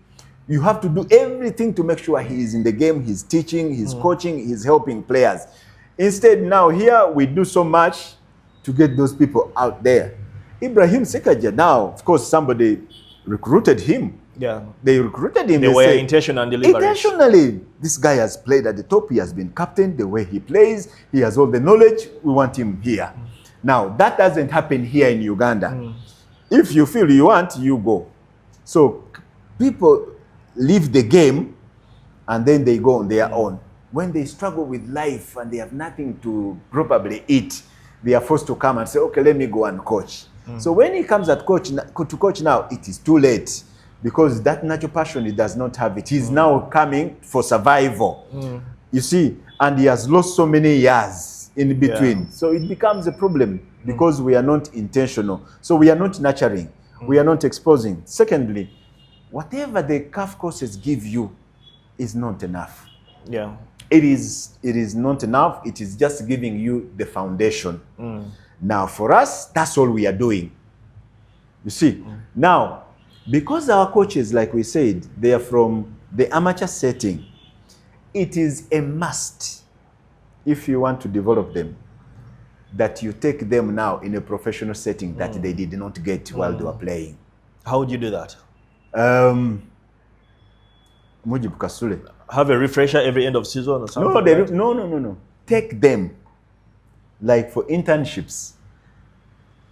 You have to do everything to make sure he is in the game. He's teaching, he's coaching, he's helping players. Instead, now here we do so much to get those people out there. Ibrahim Sekaja, now, of course, somebody recruited him. Yeah. They recruited him. They were intentional and deliberate. Intentionally. This guy has played at the top. He has been captain. The way he plays, he has all the knowledge. We want him here. Now, that doesn't happen here in Uganda. If you feel you want, you go. So people leave the game and then they go on their own. When they struggle with life and they have nothing to probably eat, they are forced to come and say, okay, let me go and coach. So when he comes to coach now, it is too late, because that natural passion, he does not have it. He's now coming for survival. You see, and he has lost so many years in between. So it becomes a problem because we are not intentional. So we are not nurturing. We are not exposing. Secondly, whatever the CAF courses give you is not enough. Yeah. It is not enough. It is just giving you the foundation. Now, for us, that's all we are doing. You see, now, because our coaches, like we said, they are from the amateur setting, it is a must, if you want to develop them, that you take them now in a professional setting that they did not get while they were playing. How would you do that? Mujib Kasule. Have a refresher every end of season or something? No. Take them, like for internships.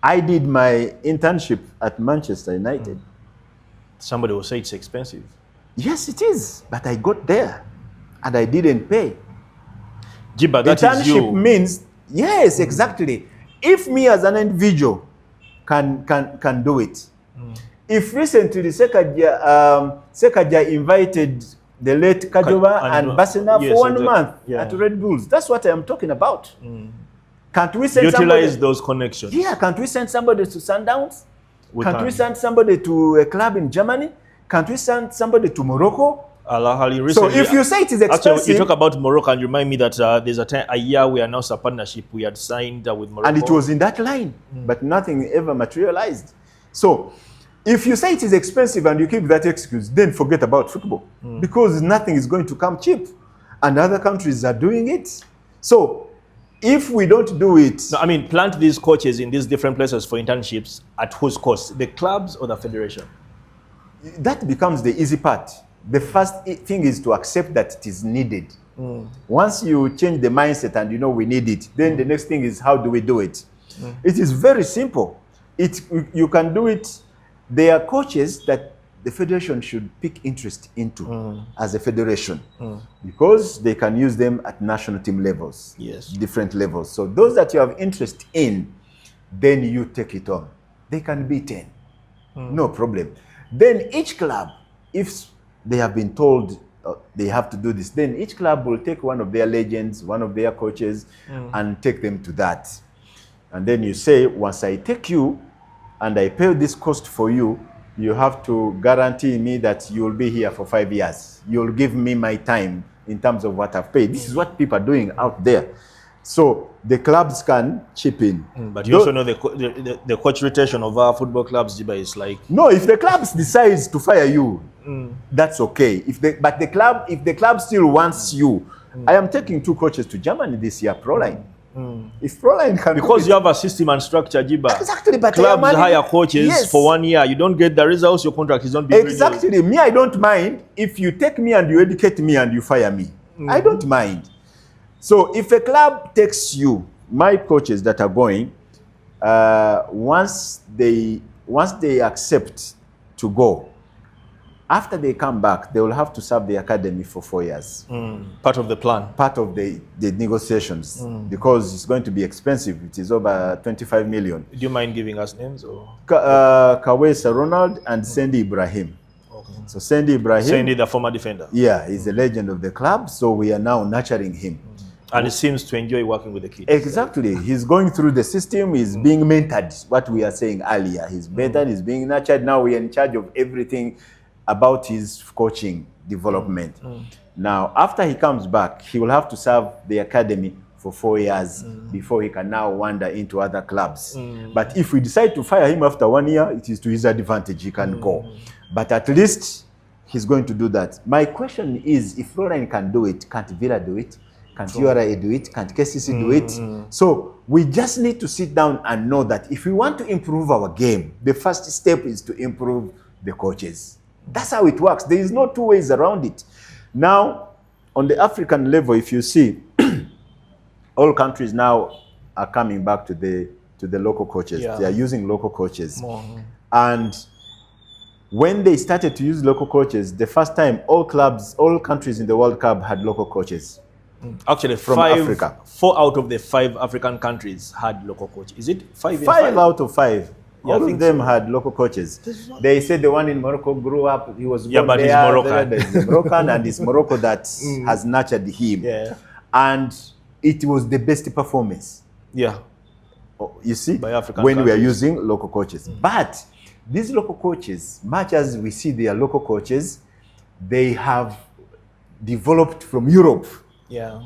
I did my internship at Manchester United. Somebody will say it's expensive. Yes, it is. But I got there and I didn't pay. Jiba, that internship is you. Means, yes, exactly. If me as an individual can do it. If recently Sekaja invited the late Kajoba and Basina for 1 month at Red Bulls, that's what I'm talking about. Can't we send utilize those connections? Yeah, can't we send somebody to Sundowns? Can't we send somebody to a club in Germany? Can't we send somebody to Morocco? So if you say it is expensive... Actually, you talk about Morocco and remind me that there's a year we announced a partnership we had signed with Morocco. And it was in that line, but nothing ever materialized. So if you say it is expensive and you keep that excuse, then forget about football. Because nothing is going to come cheap. And other countries are doing it. So if we don't do it... No, I mean, plant these coaches in these different places for internships at whose cost? The clubs or the federation? That becomes the easy part. The first thing is to accept that it is needed. Once you change the mindset and you know we need it, then the next thing is how do we do it? It is very simple. You can do it. There are coaches that the federation should pick interest into as a federation because they can use them at national team levels, different levels. So those that you have interest in, then you take it on. They can be 10, no problem. Then each club, if they have been told they have to do this. Then each club will take one of their legends, one of their coaches, and take them to that. And then you say, once I take you and I pay this cost for you, you have to guarantee me that you will be here for 5 years. You'll give me my time in terms of what I've paid. This is what people are doing out there. So the clubs can chip in. But you also know the coach rotation of our football clubs, Jiba, is like... No, if the clubs decides to fire you, that's okay. If the club still wants you, I am taking 2 coaches to Germany this year, Proline. If Proline can, because you have a system and structure, Jiba. Exactly, but clubs hire coaches for 1 year. You don't get the results, your contract is not being exactly renewed. Me, I don't mind if you take me and you educate me and you fire me. I don't mind. So if a club takes you, my coaches that are going, once they accept to go, after they come back, they will have to serve the academy for 4 years. Part of the plan. Part of the negotiations, because it's going to be expensive. It is over 25 million. Do you mind giving us names? Or? Kawesa Ronald and Sandy Ibrahim. Okay. So Sandy Ibrahim. Sandy, the former defender. Yeah, he's a legend of the club. So we are now nurturing him. And he seems to enjoy working with the kids. Exactly. He's going through the system. He's being mentored, what we are saying earlier. He's mentored, he's being nurtured. Now we are in charge of everything about his coaching development. Now, after he comes back, he will have to serve the academy for 4 years before he can now wander into other clubs. But if we decide to fire him after 1 year, it is to his advantage. He can go. But at least he's going to do that. My question is, if Florine can do it, can't Villa do it? Can't URA do it? Can't KCC do it? So we just need to sit down and know that if we want to improve our game, the first step is to improve the coaches. That's how it works. There is no 2 ways around it. Now, on the African level, if you see, all countries now are coming back to the local coaches. They are using local coaches. And when they started to use local coaches, the first time all countries in the World Cup had local coaches. Actually, from Africa. 4 out of the 5 African countries had local coaches. Is it 5? 5 out of 5. Yeah, all of them had local coaches. They said the one in Morocco grew up. He was born but there. he's Moroccan. He's Moroccan, and it's Morocco that has nurtured him. Yeah. And it was the best performance. Yeah. You see, by African when countries. we are using local coaches. But these local coaches, much as we see they are local coaches, they have developed from Europe. Yeah.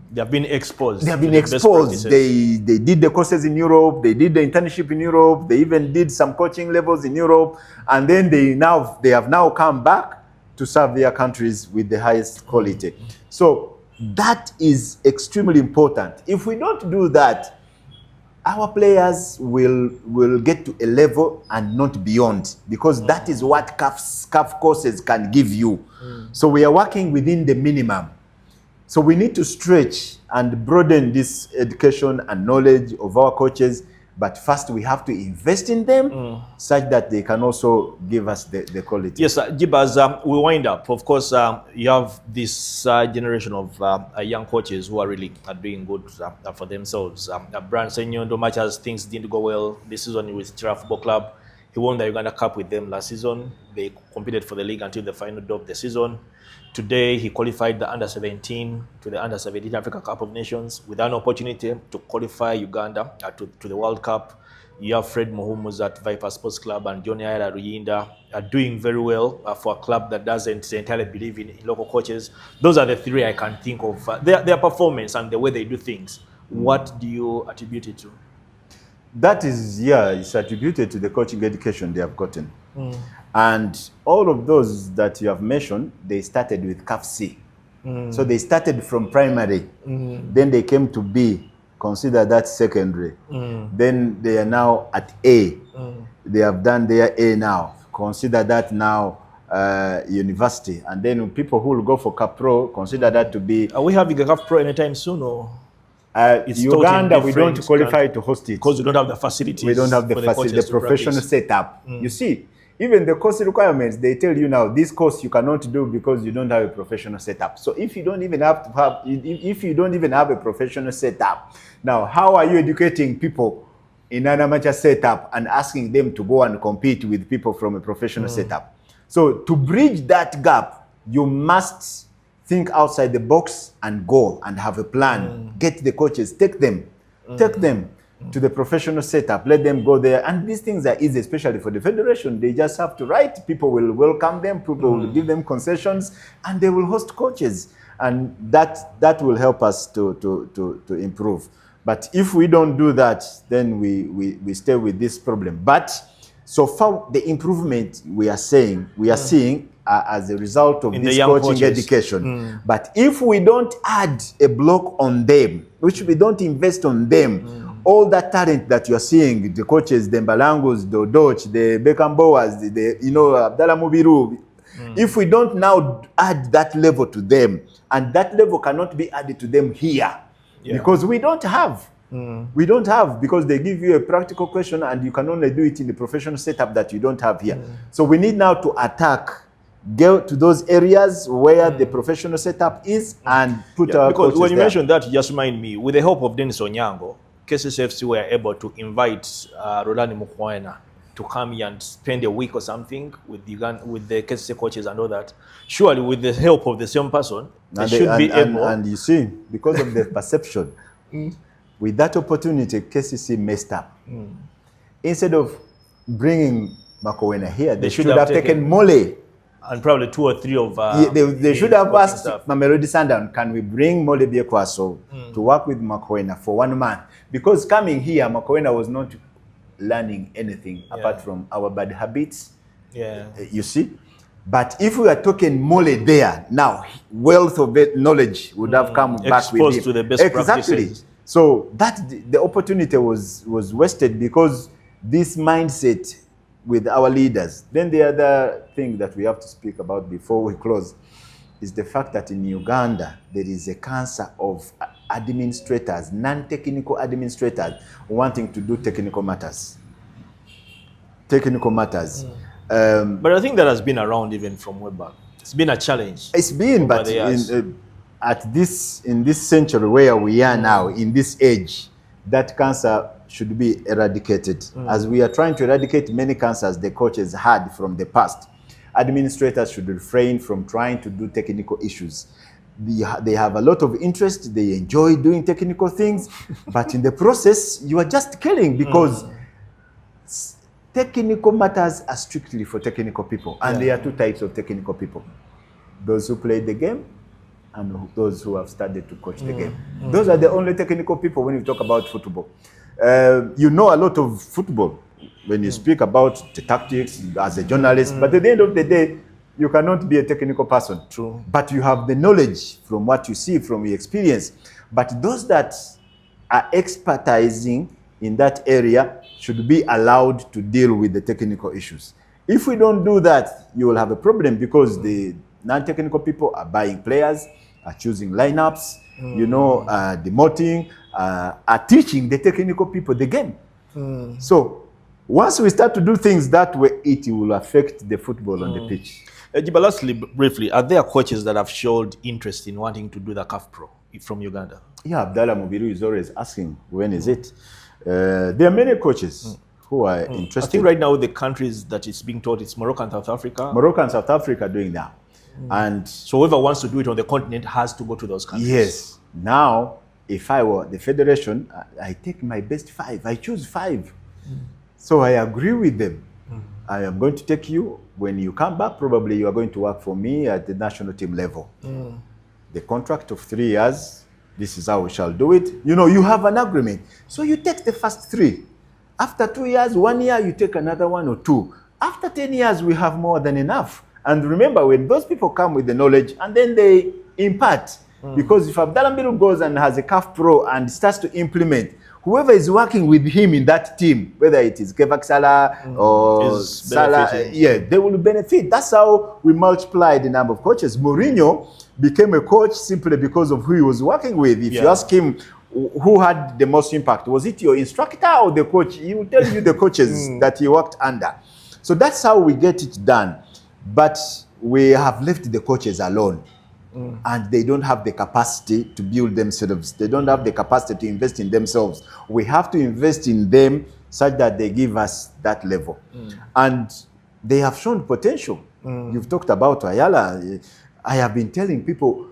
They have been exposed. They have been exposed. They did the courses in Europe. They did the internship in Europe. They even did some coaching levels in Europe. And then they have now come back to serve their countries with the highest quality. So that is extremely important. If we don't do that, our players will get to a level and not beyond, because that is what CAF courses can give you. So we are working within the minimum. So we need to stretch and broaden this education and knowledge of our coaches, but first we have to invest in them such that they can also give us the quality. Yes, Jibas, we wind up. Of course, you have this generation of young coaches who are really doing good for themselves. Brian Senyondo, much as things didn't go well this season with Chira Football Club, he won the Uganda Cup with them last season. They competed for the league until the final day of the season. Today, he qualified the Under-17 to the Under-17 Africa Cup of Nations with an opportunity to qualify Uganda to the World Cup. You have Fred Muhumu's at Viper Sports Club and Johnny Ayala Ruyinda are doing very well for a club that doesn't entirely believe in local coaches. Those are the 3 I can think of. Their performance and the way they do things. What do you attribute it to? That is, it's attributed to the coaching education they have gotten. And all of those that you have mentioned, they started with CAF C. So they started from primary. Then they came to B, consider that secondary. Then they are now at A. They have done their A now. Consider that now university. And then people who will go for CAF Pro, consider that to be... Are we having a CAF Pro anytime soon? Or? It's Uganda, we don't qualify to host it. Because we don't have the facilities. We don't have the professional setup. You see, even the course requirements, they tell you now, this course you cannot do because you don't have a professional setup. So if you don't even have a professional setup, now how are you educating people in an amateur setup and asking them to go and compete with people from a professional setup? So to bridge that gap, you must think outside the box and go and have a plan. Get the coaches, take them to the professional setup, let them go there. And these things are easy, especially for the federation. They just have to write, people will welcome them, people will give them concessions, and they will host coaches. And that will help us to improve. But if we don't do that, then we stay with this problem. But so far, the improvement we are seeing as a result of this coaching education. But if we don't add a block on them, which we don't invest on them, all that talent that you're seeing, the coaches, the Mbalangus, the Doch, the Beckham Boas, the Abdallah Mubiru, if we don't now add that level to them, and that level cannot be added to them here, because we don't have. We don't have, because they give you a practical question and you can only do it in the professional setup that you don't have here. So we need now to go to those areas where the professional setup is and put our because coaches when you there. mentioned that, you just remind me, with the help of Dennis Onyango, KCCFC were able to invite Rolani Mukwena to come here and spend a week or something with the KCC coaches and all that. Surely with the help of the same person, they should be able. And you see, because of the perception, with that opportunity, KCC messed up. Instead of bringing Makowena here, they should have taken Mole. And probably 2 or 3 of... they should have asked Mamelodi Sundowns, can we bring Mole Biekwaso to work with Makowena for 1 month? Because coming here, Makowena was not learning anything apart from our bad habits. You see? But if we are talking Mole there, now wealth of knowledge would have come back with him. Exposed to the best practices. So that the opportunity was wasted because this mindset with our leaders. Then the other thing that we have to speak about before we close is the fact that in Uganda, there is a cancer of administrators, non-technical administrators wanting to do technical matters. But I think that has been around even from way back. It's been a challenge. It's been, but in this century where we are now, in this age, that cancer should be eradicated. As we are trying to eradicate many cancers the coaches had from the past, administrators should refrain from trying to do technical issues. They have a lot of interest, they enjoy doing technical things, but in the process, you are just killing, because technical matters are strictly for technical people. And there are 2 types of technical people: those who play the game and those who have started to coach the game. Those are the only technical people when you talk about football. You know a lot of football when you speak about the tactics as a journalist, but at the end of the day, you cannot be a technical person. True. But you have the knowledge from what you see, from your experience. But those that are expertising in that area should be allowed to deal with the technical issues. If we don't do that, you will have a problem, because the non-technical people are buying players, are choosing lineups, demoting, are teaching the technical people the game. So once we start to do things that way, it will affect the football on the pitch. Jiba, lastly, briefly, are there coaches that have showed interest in wanting to do the CAF Pro from Uganda? Yeah, Abdallah Mubiru is always asking, when is it? There are many coaches who are interested. I think right now the countries that it's being taught, it's Morocco and South Africa. Morocco and South Africa are doing that. And so whoever wants to do it on the continent has to go to those countries. Yes. Now, if I were the federation, I take my best 5. I choose 5. So I agree with them. I am going to take you. When you come back, probably you are going to work for me at the national team level. The contract of 3 years, this is how we shall do it. You have an agreement. So you take the first 3. After 2 years, 1 year, you take another 1 or 2. After 10 years, we have more than enough. And remember, when those people come with the knowledge and then they impart, because if Abdallah Mbiru goes and has a CAF Pro and starts to implement, whoever is working with him in that team, whether it is Kevak Salah or Salah, they will benefit. That's how we multiply the number of coaches. Mourinho became a coach simply because of who he was working with. If you ask him who had the most impact, was it your instructor or the coach? He will tell you the coaches that he worked under. So that's how we get it done. But we have left the coaches alone. And they don't have the capacity to build themselves. They don't have the capacity to invest in themselves. We have to invest in them such that they give us that level. And they have shown potential. You've talked about Ayala. I have been telling people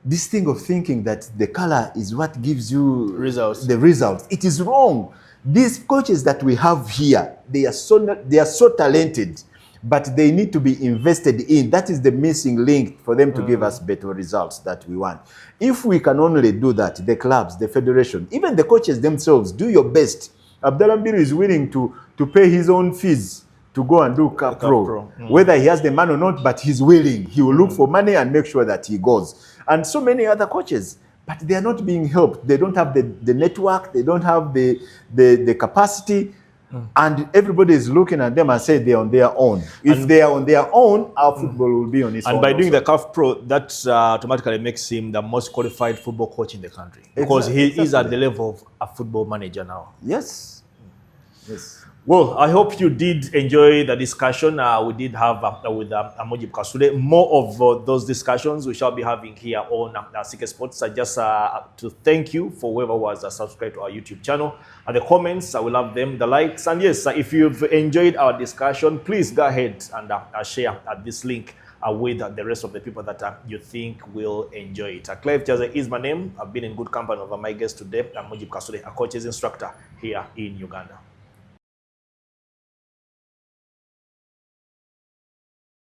this thing of thinking that the color is what gives you the results. It is wrong. These coaches that we have here, they are so talented, but they need to be invested in. That is the missing link for them to give us better results that we want. If we can only do that, the clubs, the federation, even the coaches themselves, do your best. Abdallah Mbiru is willing to pay his own fees to go and do Cup Pro. Whether he has the money or not, but he's willing. He will look for money and make sure that he goes. And so many other coaches, but they are not being helped. They don't have the network. They don't have the capacity. And everybody is looking at them and say they're on their own. If they are on their own, our football will be on its own. And by doing the CAF Pro, that automatically makes him the most qualified football coach in the country. Because he is at the level of a football manager now. Yes. Yes. Well, I hope you did enjoy the discussion we did have with Mujib Kasule. More of those discussions we shall be having here on CK Sports. Just to thank you for whoever was subscribed to our YouTube channel. And the comments, I will love them, the likes. And yes, if you've enjoyed our discussion, please go ahead and share this link with the rest of the people that you think will enjoy it. Clive Chaze is my name. I've been in good company of my guest today, Mujib Kasule, a coach's instructor here in Uganda.